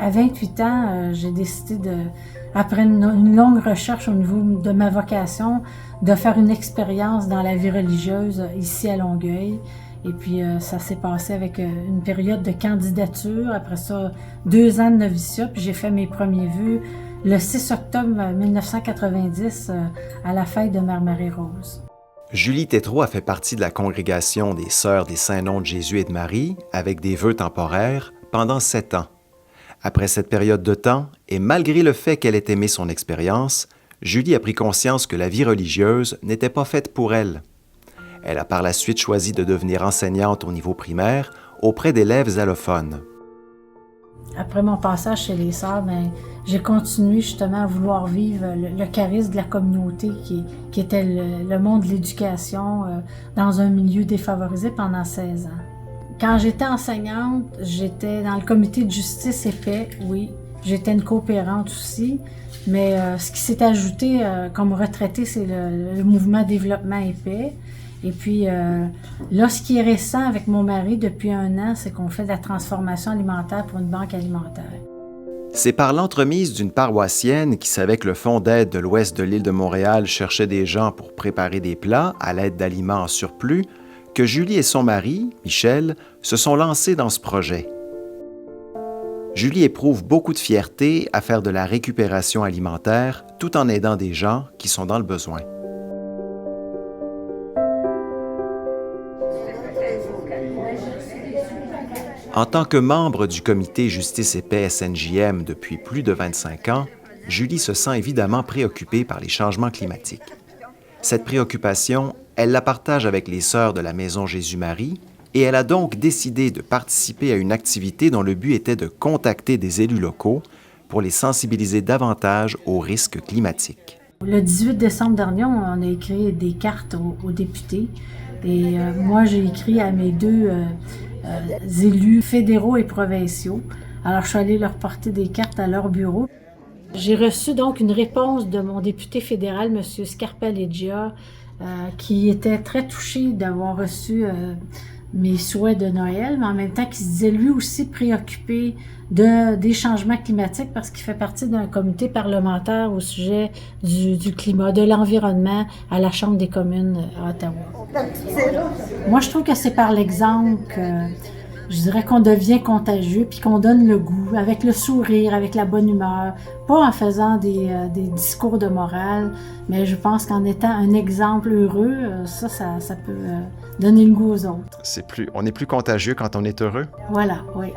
À 28 ans, j'ai décidé après une longue recherche au niveau de ma vocation, de faire une expérience dans la vie religieuse ici à Longueuil. Et puis, ça s'est passé avec une période de candidature. Après ça, 2 ans de noviciat. Puis j'ai fait mes premiers vœux le 6 octobre 1990 à la fête de Mère Marie-Rose. Julie Tétrault a fait partie de la congrégation des Sœurs des Saints-Noms de Jésus et de Marie, avec des vœux temporaires, pendant 7 ans. Après cette période de temps, et malgré le fait qu'elle ait aimé son expérience, Julie a pris conscience que la vie religieuse n'était pas faite pour elle. Elle a par la suite choisi de devenir enseignante au niveau primaire auprès d'élèves allophones. Après mon passage chez les Sœurs, j'ai continué justement à vouloir vivre le charisme de la communauté qui était le monde de l'éducation dans un milieu défavorisé pendant 16 ans. Quand j'étais enseignante, j'étais dans le comité de justice et paix, oui. J'étais une coopérante aussi, mais ce qui s'est ajouté comme retraité, c'est le mouvement développement et paix. Et puis là, ce qui est récent avec mon mari depuis 1 an, c'est qu'on fait de la transformation alimentaire pour une banque alimentaire. C'est par l'entremise d'une paroissienne qui savait que le Fonds d'aide de l'Ouest de l'île de Montréal cherchait des gens pour préparer des plats à l'aide d'aliments en surplus que Julie et son mari, Michel, se sont lancés dans ce projet. Julie éprouve beaucoup de fierté à faire de la récupération alimentaire tout en aidant des gens qui sont dans le besoin. En tant que membre du comité Justice et Paix SNJM depuis plus de 25 ans, Julie se sent évidemment préoccupée par les changements climatiques. Cette préoccupation, elle la partage avec les Sœurs de la Maison Jésus-Marie et elle a donc décidé de participer à une activité dont le but était de contacter des élus locaux pour les sensibiliser davantage aux risques climatiques. Le 18 décembre dernier, on a écrit des cartes aux députés et moi j'ai écrit à mes 2 élus fédéraux et provinciaux. Alors je suis allée leur porter des cartes à leur bureau. J'ai reçu donc une réponse de mon député fédéral, M. Scarpaleggia, qui était très touché d'avoir reçu mes souhaits de Noël, mais en même temps qui se disait lui aussi préoccupé des changements climatiques parce qu'il fait partie d'un comité parlementaire au sujet du climat, de l'environnement à la Chambre des communes à Ottawa. Moi, je trouve que c'est par l'exemple que je dirais qu'on devient contagieux puis qu'on donne le goût, avec le sourire, avec la bonne humeur, pas en faisant des discours de morale, mais je pense qu'en étant un exemple heureux, ça peut donner le goût aux autres. On est plus contagieux quand on est heureux? Voilà, oui.